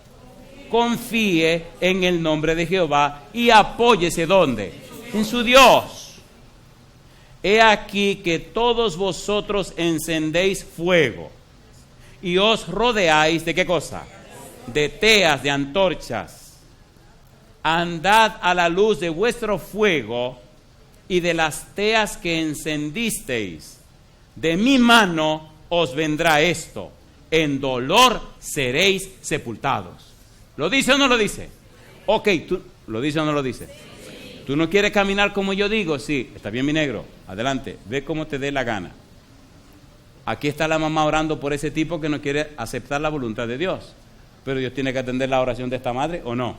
Confíe en el nombre de Jehová y apóyese, ¿dónde? En su Dios. He aquí que todos vosotros encendéis fuego y os rodeáis, ¿de qué cosa? De teas, de antorchas. Andad a la luz de vuestro fuego y de las teas que encendisteis. De mi mano os vendrá esto. En dolor seréis sepultados. ¿Lo dice o no lo dice? Ok, ¿tú lo dice o no lo dice? Sí. ¿Tú no quieres caminar como yo digo? Sí, está bien, mi negro, adelante, ve como te dé la gana. Aquí está la mamá orando por ese tipo que no quiere aceptar la voluntad de Dios. Pero Dios tiene que atender la oración de esta madre, ¿o no?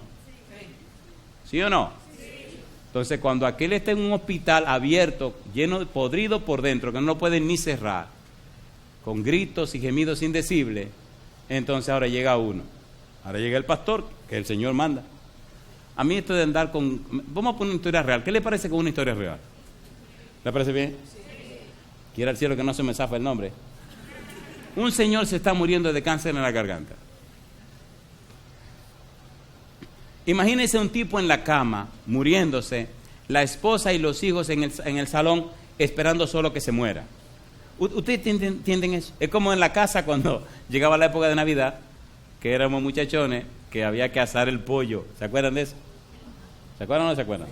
¿Sí o no? Sí. Entonces, cuando aquel está en un hospital abierto, lleno, podrido por dentro, que no lo pueden ni cerrar, con gritos y gemidos indecibles, entonces ahora llega uno. Ahora llega el pastor, que el Señor manda. A mí esto de andar con... Vamos a poner una historia real. ¿Qué le parece con una historia real? ¿Le parece bien? Sí. Quiera el cielo que no se me zafa el nombre. Un señor se está muriendo de cáncer en la garganta. Imagínese un tipo en la cama, muriéndose, la esposa y los hijos en el salón esperando solo que se muera. ¿Ustedes entienden eso? Es como en la casa cuando llegaba la época de Navidad, que éramos muchachones, que había que asar el pollo. ¿Se acuerdan de eso? ¿Se acuerdan o no se acuerdan?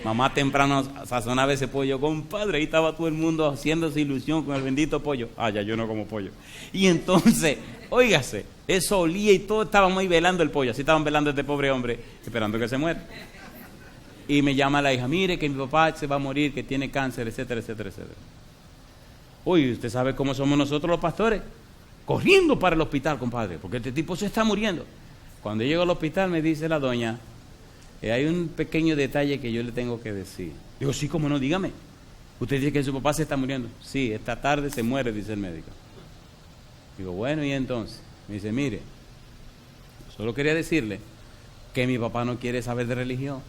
Mamá temprano sazonaba ese pollo, compadre, ahí estaba todo el mundo haciéndose ilusión con el bendito pollo. Ah, ya yo no como pollo. Y entonces, óigase, eso olía y todos estábamos ahí velando el pollo, así estaban velando a este pobre hombre, esperando que se muera. Y me llama la hija, mire que mi papá se va a morir, que tiene cáncer, etcétera, etcétera, etcétera. Uy, usted sabe cómo somos nosotros los pastores, corriendo para el hospital, compadre, porque este tipo se está muriendo. Cuando llego al hospital me dice la doña, hay un pequeño detalle que yo le tengo que decir. Digo, sí, cómo no, dígame. Usted dice que su papá se está muriendo. Sí, esta tarde se muere, dice el médico. Digo, bueno, y entonces, me dice, mire, solo quería decirle que mi papá no quiere saber de religión.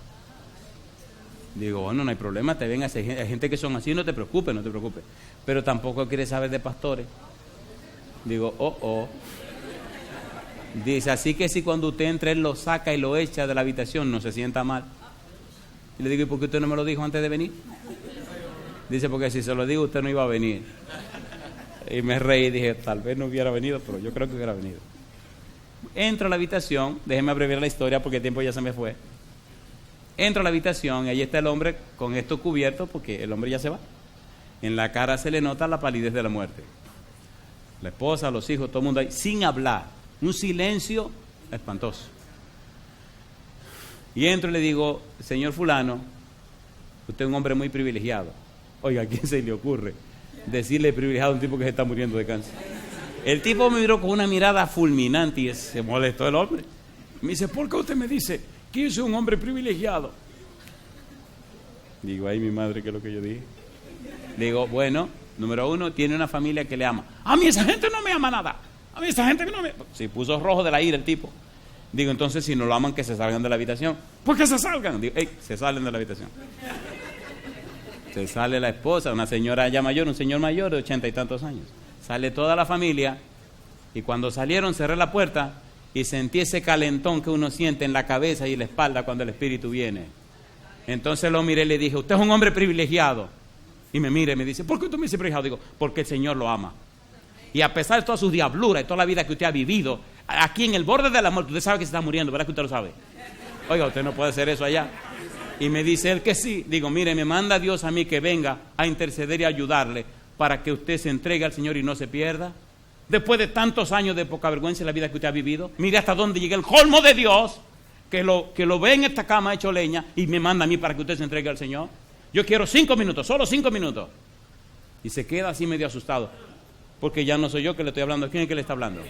Digo, bueno, no hay problema, te ven, hay gente que son así, no te preocupes, no te preocupes. Pero tampoco quiere saber de pastores. Digo, oh. Dice, así que si cuando usted entra, él lo saca y lo echa de la habitación, no se sienta mal. Y le digo, ¿y por qué usted no me lo dijo antes de venir? Dice, porque si se lo digo, usted no iba a venir. Y me reí y dije, tal vez no hubiera venido, pero yo creo que hubiera venido. Entro a la habitación, déjeme abreviar la historia porque el tiempo ya se me fue. Entro a la habitación y ahí está el hombre con esto cubierto porque el hombre ya se va. En la cara se le nota la palidez de la muerte. La esposa, los hijos, todo el mundo ahí, sin hablar. Un silencio espantoso. Y entro y le digo, señor fulano, usted es un hombre muy privilegiado. Oiga, ¿a quién se le ocurre decirle privilegiado a un tipo que se está muriendo de cáncer? El tipo me miró con una mirada fulminante y se molestó el hombre. Me dice, ¿por qué usted me dice que yo soy un hombre privilegiado? Digo, ay, mi madre, ¿qué es lo que yo dije? Digo, bueno, número uno, tiene una familia que le ama. A mí esa gente no me ama nada. A mí esa gente que no me... Sí, puso rojo de la ira el tipo. Digo, entonces si no lo aman, que se salgan de la habitación. ¿Por qué se salgan? Digo, se salen de la habitación. Se sale la esposa, una señora ya mayor, un señor mayor de 80 y tantos años. Sale toda la familia y cuando salieron cerré la puerta y sentí ese calentón que uno siente en la cabeza y en la espalda cuando el espíritu viene. Entonces lo miré y le dije, usted es un hombre privilegiado. Y me mira y me dice, ¿por qué tú me dices privilegiado? Digo, porque el Señor lo ama. Y a pesar de todas sus diabluras y toda la vida que usted ha vivido, aquí en el borde de la muerte, usted sabe que se está muriendo, ¿verdad que usted lo sabe? Oiga, usted no puede hacer eso allá. Y me dice él que sí. Digo, mire, me manda Dios a mí que venga a interceder y ayudarle para que usted se entregue al Señor y no se pierda. Después de tantos años de poca vergüenza en la vida que usted ha vivido, mire hasta dónde llega el colmo de Dios, que lo ve en esta cama hecho leña y me manda a mí para que usted se entregue al Señor. Yo quiero 5 minutos, solo 5 minutos. Y se queda así medio asustado. Porque ya no soy yo que le estoy hablando. ¿Quién es que le está hablando?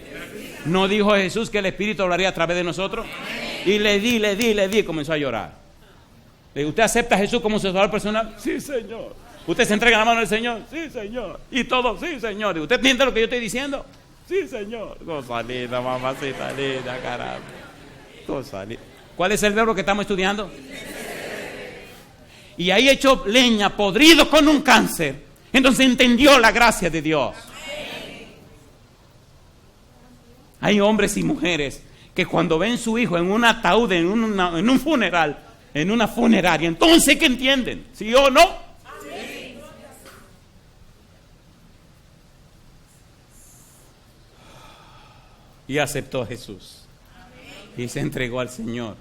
¿No dijo Jesús que el Espíritu hablaría a través de nosotros? Y le di, comenzó a llorar. Le digo, ¿usted acepta a Jesús como su salvador personal? Sí, Señor. ¿Usted se entrega en la mano del Señor? Sí, Señor. Y todo, sí, Señor. Digo, ¿usted entiende lo que yo estoy diciendo? Sí, Señor. Cosa linda, mamacita linda, caramba. Cosa linda. ¿Cuál es el verbo que estamos estudiando? Y ahí echó leña, podrido con un cáncer. Entonces entendió la gracia de Dios. Hay hombres y mujeres que cuando ven su hijo en un ataúd, en un funeral, en una funeraria, entonces ¿qué entienden? ¿Sí o no? Sí. Y aceptó a Jesús. Y se entregó al Señor.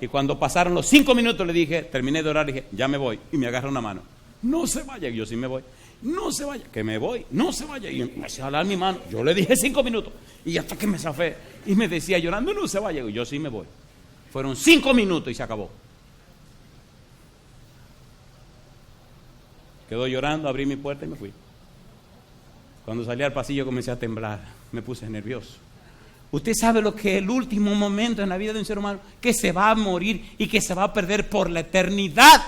Y cuando pasaron los 5 minutos le dije, terminé de orar, dije, ya me voy. Y me agarra una mano. No se vaya. Y yo sí me voy. No se vaya, que me voy, no se vaya. Y me hacía jalar mi mano. Yo le dije 5 minutos. Y hasta que me zafé. Y me decía llorando, no se vaya. Y yo sí me voy. Fueron 5 minutos y se acabó. Quedó llorando, abrí mi puerta y me fui. Cuando salí al pasillo comencé a temblar. Me puse nervioso. Usted sabe lo que es el último momento en la vida de un ser humano, que se va a morir y que se va a perder por la eternidad.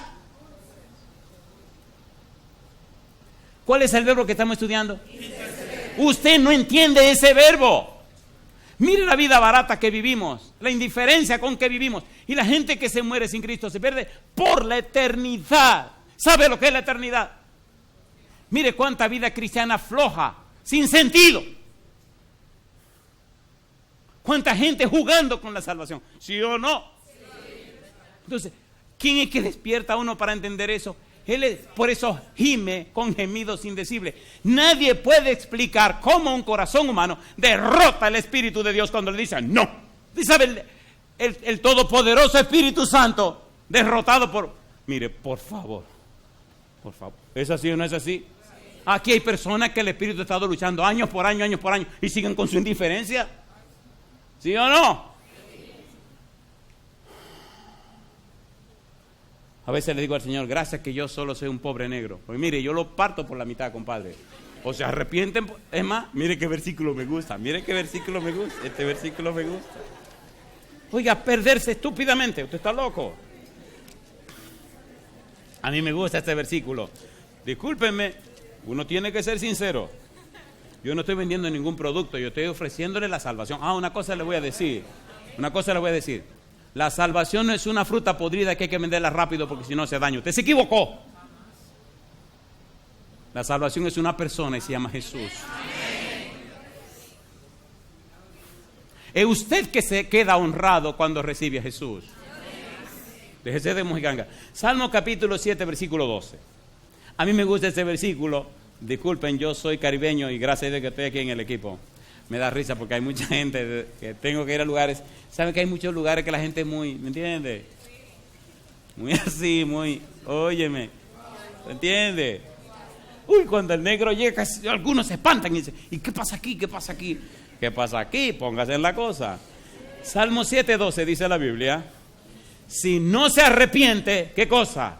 ¿Cuál es el verbo que estamos estudiando? Usted no entiende ese verbo. Mire la vida barata que vivimos, la indiferencia con que vivimos. Y la gente que se muere sin Cristo se pierde por la eternidad. ¿Sabe lo que es la eternidad? Mire cuánta vida cristiana floja, sin sentido. Cuánta gente jugando con la salvación, ¿sí o no? Entonces, ¿quién es que despierta a uno para entender eso? Por eso gime con gemidos indecibles. Nadie puede explicar cómo un corazón humano derrota el Espíritu de Dios cuando le dicen no. ¿Sabe el todopoderoso Espíritu Santo derrotado por... Mire, por favor. ¿Es así o no es así? Aquí hay personas que el Espíritu ha estado luchando años por año y siguen con su indiferencia. ¿Sí o no? A veces le digo al Señor, gracias que yo solo soy un pobre negro. Pues mire, yo lo parto por la mitad, compadre. O se arrepienten. Es más, mire qué versículo me gusta. Este versículo me gusta. Oiga, perderse estúpidamente. Usted está loco. A mí me gusta este versículo. Discúlpenme, uno tiene que ser sincero. Yo no estoy vendiendo ningún producto, yo estoy ofreciéndole la salvación. Una cosa le voy a decir. La salvación no es una fruta podrida que hay que venderla rápido porque si no se daña. Usted se equivocó. La salvación es una persona y se llama Jesús. Es usted que se queda honrado cuando recibe a Jesús. Déjese de mojiganga. Salmo capítulo 7, versículo 12. A mí me gusta este versículo. Disculpen, yo soy caribeño y gracias a Dios que estoy aquí en el equipo. Me da risa porque hay mucha gente que tengo que ir a lugares. ¿Saben que hay muchos lugares que la gente es muy, ¿me entiende? Muy así, óyeme, ¿me entiende? Uy, cuando el negro llega, algunos se espantan y dicen, ¿y qué pasa aquí? ¿Qué pasa aquí? ¿Qué pasa aquí? Póngase en la cosa. Salmo 7:12 dice la Biblia, si no se arrepiente, ¿qué cosa?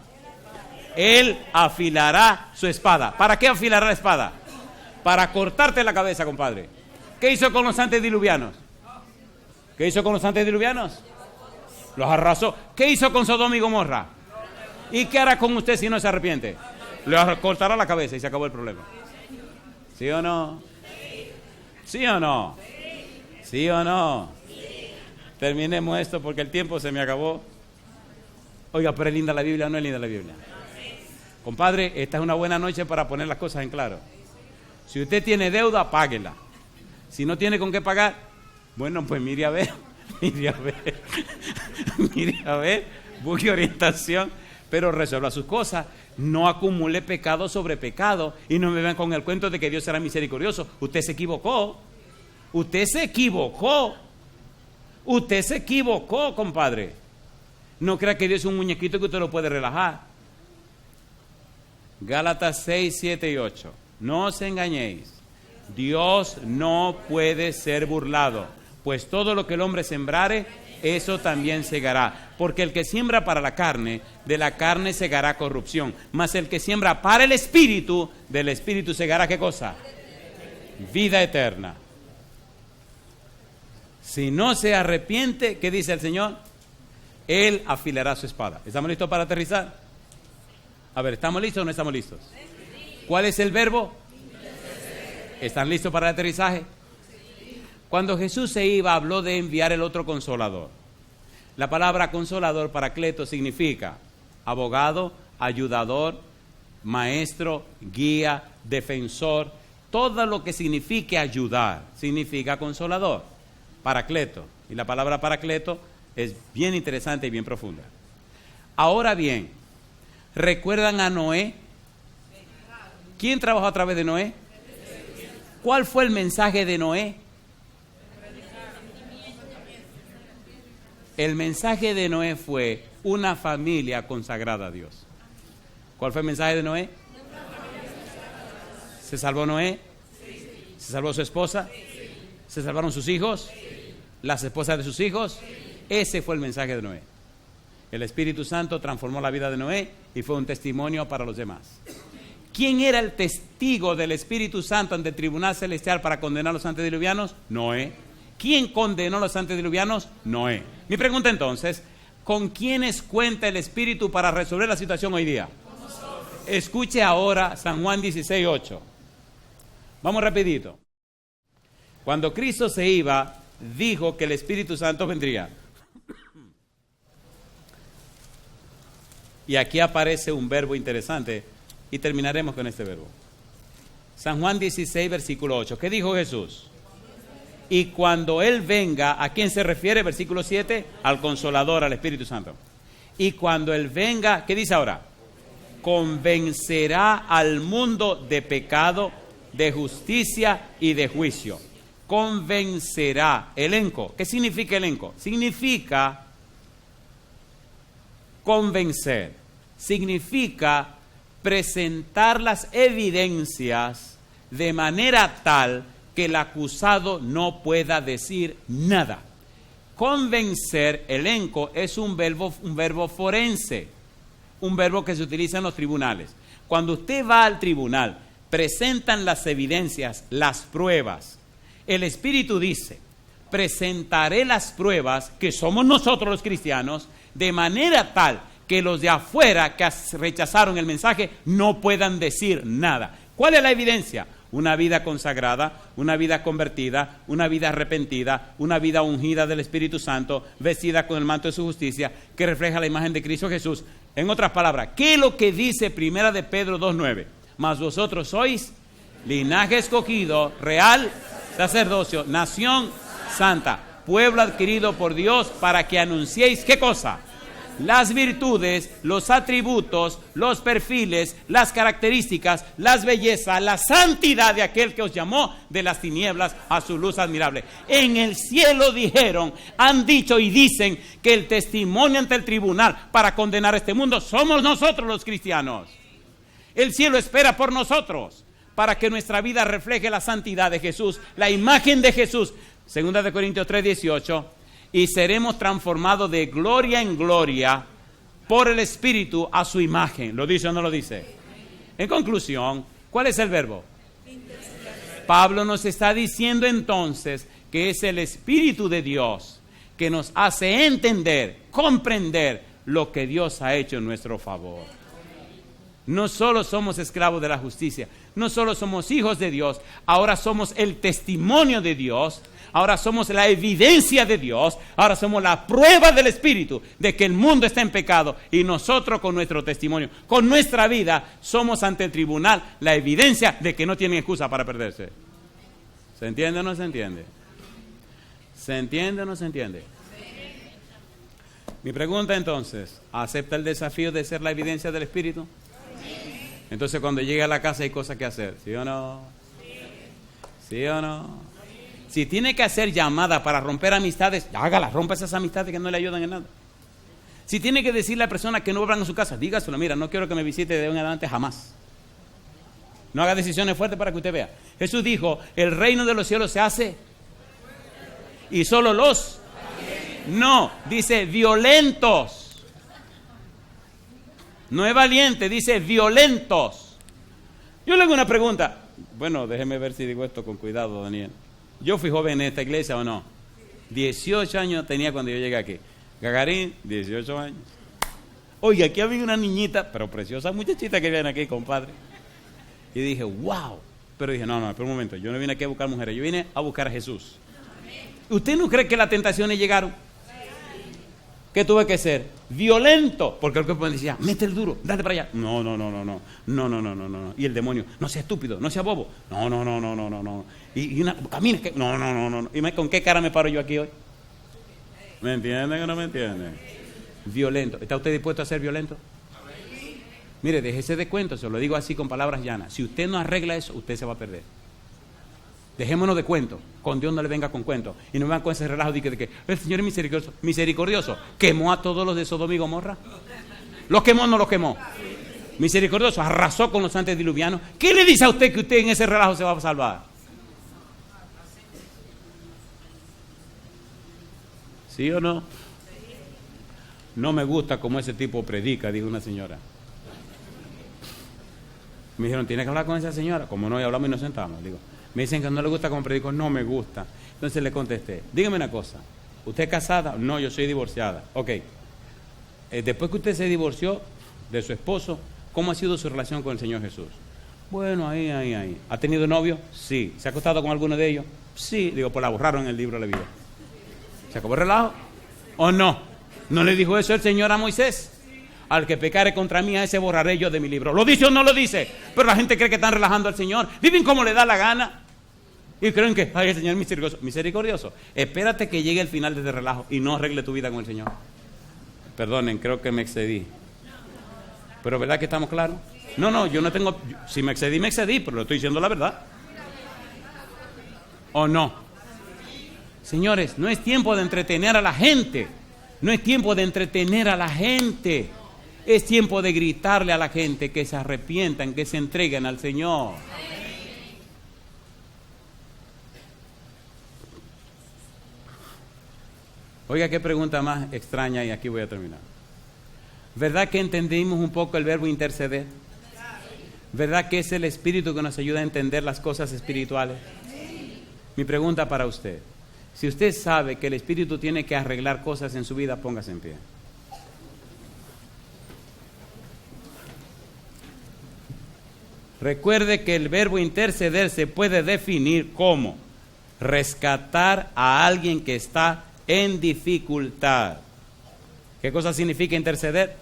Él afilará su espada. ¿Para qué afilará la espada? Para cortarte la cabeza, compadre. ¿Qué hizo con los antediluvianos? Los arrasó. ¿Qué hizo con Sodoma y Gomorra? ¿Y qué hará con usted si no se arrepiente? Le cortará la cabeza y se acabó el problema. ¿Sí o no? ¿Sí o no? ¿Sí o no? Terminemos esto porque el tiempo se me acabó. Oiga, pero ¿es linda la Biblia o no es linda la Biblia? Compadre, esta es una buena noche para poner las cosas en claro. Si usted tiene deuda, páguela. Si no tiene con qué pagar, bueno, pues mire a ver, busque orientación, pero resuelva sus cosas. No acumule pecado sobre pecado y no me vean con el cuento de que Dios será misericordioso. Usted se equivocó, compadre. No crea que Dios es un muñequito que usted lo puede relajar. Gálatas 6, 7 y 8. No os engañéis. Dios no puede ser burlado, pues todo lo que el hombre sembrare, eso también segará. Porque el que siembra para la carne, de la carne segará corrupción. Mas el que siembra para el Espíritu, del Espíritu segará ¿qué cosa? Vida eterna. Si no se arrepiente, ¿qué dice el Señor? Él afilará su espada. ¿Estamos listos para aterrizar? A ver, ¿estamos listos o no estamos listos? ¿Cuál es el verbo? ¿Están listos para el aterrizaje? Cuando Jesús se iba, habló de enviar el otro consolador. La palabra consolador, paracleto, significa abogado, ayudador, maestro, guía, defensor. Todo lo que signifique ayudar significa consolador, paracleto. Y la palabra paracleto es bien interesante y bien profunda. Ahora bien, ¿recuerdan a Noé? ¿Quién trabajó a través de Noé? ¿Cuál fue el mensaje de Noé? El mensaje de Noé fue una familia consagrada a Dios. ¿Cuál fue el mensaje de Noé? ¿Se salvó Noé? ¿Se salvó su esposa? ¿Se salvaron sus hijos? ¿Las esposas de sus hijos? Ese fue el mensaje de Noé. El Espíritu Santo transformó la vida de Noé y fue un testimonio para los demás. ¿Quién era el testigo del Espíritu Santo ante el tribunal celestial para condenar a los antediluvianos? Noé. ¿Quién condenó a los antediluvianos? Noé. Mi pregunta entonces, ¿con quiénes cuenta el Espíritu para resolver la situación hoy día? Escuche ahora San Juan 16:8. Vamos rapidito. Cuando Cristo se iba, dijo que el Espíritu Santo vendría. Y aquí aparece un verbo interesante y terminaremos con este verbo. San Juan 16, versículo 8. ¿Qué dijo Jesús? Y cuando Él venga, ¿a quién se refiere? Versículo 7, al Consolador, al Espíritu Santo. Y cuando Él venga, ¿qué dice ahora? Convencerá al mundo de pecado, de justicia y de juicio. Convencerá. Elenco. ¿Qué significa elenco? Significa convencer. Significa presentar las evidencias de manera tal que el acusado no pueda decir nada. Convencer, elenco, es un verbo forense, un verbo que se utiliza en los tribunales. Cuando usted va al tribunal, presentan las evidencias, las pruebas. El Espíritu dice, presentaré las pruebas, que somos nosotros los cristianos, de manera tal que los de afuera que rechazaron el mensaje no puedan decir nada. ¿Cuál es la evidencia? Una vida consagrada, una vida convertida, una vida arrepentida, una vida ungida del Espíritu Santo, vestida con el manto de su justicia, que refleja la imagen de Cristo Jesús. En otras palabras, ¿qué es lo que dice Primera de Pedro 2:9? Mas vosotros sois linaje escogido, real sacerdocio, nación santa, pueblo adquirido por Dios, para que anunciéis, ¿qué cosa? Las virtudes, los atributos, los perfiles, las características, las bellezas, la santidad de aquel que os llamó de las tinieblas a su luz admirable. En el cielo dijeron, han dicho y dicen que el testimonio ante el tribunal para condenar este mundo somos nosotros los cristianos. El cielo espera por nosotros para que nuestra vida refleje la santidad de Jesús, la imagen de Jesús. Segunda de Corintios 3:18. Y seremos transformados de gloria en gloria por el Espíritu a su imagen. ¿Lo dice o no lo dice? En conclusión, ¿cuál es el verbo? Pablo nos está diciendo entonces que es el Espíritu de Dios que nos hace entender, comprender lo que Dios ha hecho en nuestro favor. No solo somos esclavos de la justicia, no solo somos hijos de Dios, ahora somos el testimonio de Dios. Ahora somos la evidencia de Dios, ahora somos la prueba del Espíritu de que el mundo está en pecado y nosotros con nuestro testimonio, con nuestra vida, somos ante el tribunal la evidencia de que no tienen excusa para perderse. ¿Se entiende o no se entiende? ¿Se entiende o no se entiende? Mi pregunta entonces, ¿acepta el desafío de ser la evidencia del Espíritu? Entonces cuando llegue a la casa hay cosas que hacer, ¿sí o no? ¿Sí o no? Si tiene que hacer llamada para romper amistades, hágala, rompa esas amistades que no le ayudan en nada. Si tiene que decirle a la persona que no vuelvan a su casa, dígaselo, mira, no quiero que me visite de hoy en adelante jamás. No haga decisiones fuertes para que usted vea. Jesús dijo, el reino de los cielos se hace y solo los... No, dice violentos. No es valiente, dice violentos. Yo le hago una pregunta. Bueno, déjeme ver si digo esto con cuidado, Daniel. Yo fui joven en esta iglesia o no. 18 años tenía cuando yo llegué aquí. Gagarín, 18 años. Oye, aquí había una niñita, pero preciosa muchachita que viene aquí, compadre. Y dije, wow. Pero dije, no, espera un momento. Yo no vine aquí a buscar mujeres, yo vine a buscar a Jesús. ¿Usted no cree que las tentaciones llegaron? ¿Qué tuve que ser? Violento. Porque el cuerpo me decía, mete el duro, dale para allá. No. Y el demonio, no sea estúpido, no sea bobo. No. Y una, camina. No. ¿Y con qué cara me paro yo aquí hoy? ¿Me entienden o no me entienden? Violento. ¿Está usted dispuesto a ser violento? Mire, déjese de cuentos, se lo digo así con palabras llanas. Si usted no arregla eso, usted se va a perder. Dejémonos de cuentos. Con Dios no le venga con cuentos. Y no me van con ese relajo de que el Señor es misericordioso. ¿Quemó a todos los de Sodoma y Gomorra? ¿Los quemó o no los quemó? Misericordioso, arrasó con los antediluvianos. ¿Qué le dice a usted que usted en ese relajo se va a salvar? ¿Sí o no? No me gusta como ese tipo predica, dijo una señora. Me dijeron, ¿tienes que hablar con esa señora? Como no, y hablamos y nos sentamos. Digo, me dicen que no le gusta como predico. No me gusta. Entonces le contesté, dígame una cosa, ¿usted es casada? No, yo soy divorciada. Ok. Después que usted se divorció de su esposo, ¿cómo ha sido su relación con el Señor Jesús? Bueno, ahí. ¿Ha tenido novio? Sí. ¿Se ha acostado con alguno de ellos? Sí. Digo, pues la borraron en el libro de la vida. ¿Se acabó el relajo? ¿O no? ¿No le dijo eso el Señor a Moisés? Al que pecare contra mí, a ese borraré yo de mi libro. ¿Lo dice o no lo dice? Pero la gente cree que están relajando al Señor. Viven como le da la gana. Y creen que, ay, el Señor es misericordioso. Espérate que llegue el final de este relajo y no arregle tu vida con el Señor. Perdonen, creo que me excedí. Pero ¿verdad que estamos claros? No, yo no tengo... Si me excedí, pero le estoy diciendo la verdad. ¿O no? Señores, no es tiempo de entretener a la gente. No es tiempo de entretener a la gente. Es tiempo de gritarle a la gente que se arrepientan, que se entreguen al Señor. Oiga, qué pregunta más extraña, y aquí voy a terminar. ¿Verdad que entendimos un poco el verbo interceder? ¿Verdad que es el Espíritu que nos ayuda a entender las cosas espirituales? Mi pregunta para usted: si usted sabe que el Espíritu tiene que arreglar cosas en su vida, póngase en pie. Recuerde que el verbo interceder se puede definir como rescatar a alguien que está en dificultad. ¿Qué cosa significa interceder?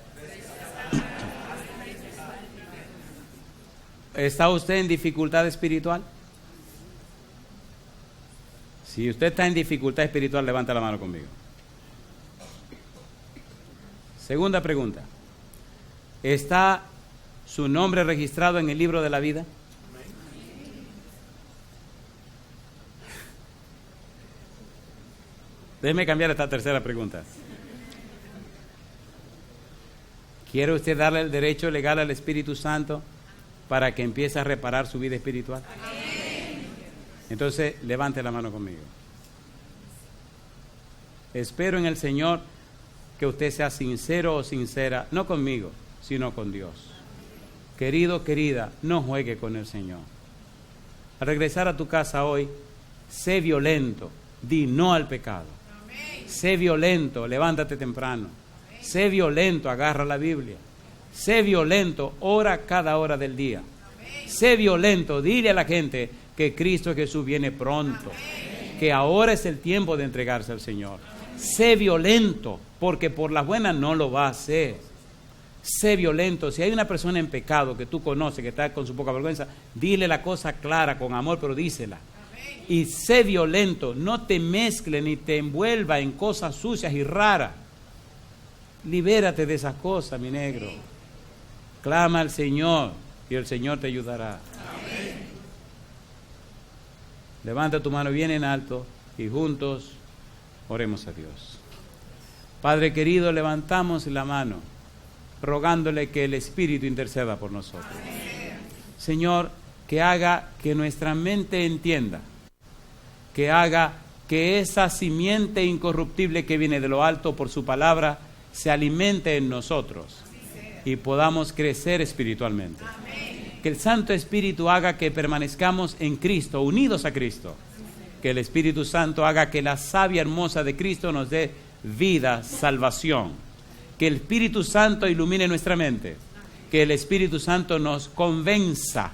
¿Está usted en dificultad espiritual? Si usted está en dificultad espiritual, levanta la mano conmigo. Segunda pregunta: ¿está su nombre registrado en el libro de la vida? Déjeme cambiar esta tercera pregunta. ¿Quiere usted darle el derecho legal al Espíritu Santo para que empiece a reparar su vida espiritual? Entonces, levante la mano conmigo. Espero en el Señor que usted sea sincero o sincera, no conmigo, sino con Dios. Querido, querida, no juegue con el Señor. Al regresar a tu casa hoy, sé violento, di no al pecado. Sé violento, levántate temprano. Sé violento, agarra la Biblia. Sé violento, ora cada hora del día. Sé violento, dile a la gente que Cristo Jesús viene pronto, que ahora es el tiempo de entregarse al Señor. Sé violento, porque por las buenas no lo va a hacer. Sé violento. Si hay una persona en pecado que tú conoces, que está con su poca vergüenza, dile la cosa clara, con amor, pero dísela. Y sé violento, no te mezcle ni te envuelva en cosas sucias y raras. Libérate de esas cosas, mi negro. Clama al Señor y el Señor te ayudará. Amén. Levanta tu mano bien en alto y juntos oremos a Dios. Padre querido, levantamos la mano rogándole que el Espíritu interceda por nosotros. Amén. Señor, que haga que nuestra mente entienda, que haga que esa simiente incorruptible que viene de lo alto por su palabra se alimente en nosotros y podamos crecer espiritualmente. Amén. Que el Santo Espíritu haga que permanezcamos en Cristo, unidos a Cristo. Que el Espíritu Santo haga que la savia hermosa de Cristo nos dé vida, salvación. Que el Espíritu Santo ilumine nuestra mente. Que el Espíritu Santo nos convenza.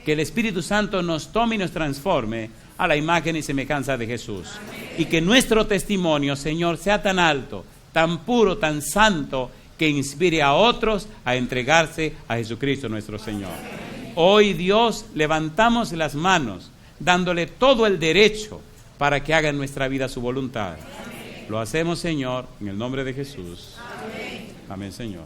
Que el Espíritu Santo nos tome y nos transforme a la imagen y semejanza de Jesús. Amén. Y que nuestro testimonio, Señor, sea tan alto, tan puro, tan santo, que inspire a otros a entregarse a Jesucristo nuestro Señor. Amén. Hoy, Dios, levantamos las manos, dándole todo el derecho para que haga en nuestra vida su voluntad. Amén. Lo hacemos, Señor, en el nombre de Jesús. Amén, Amén, Señor.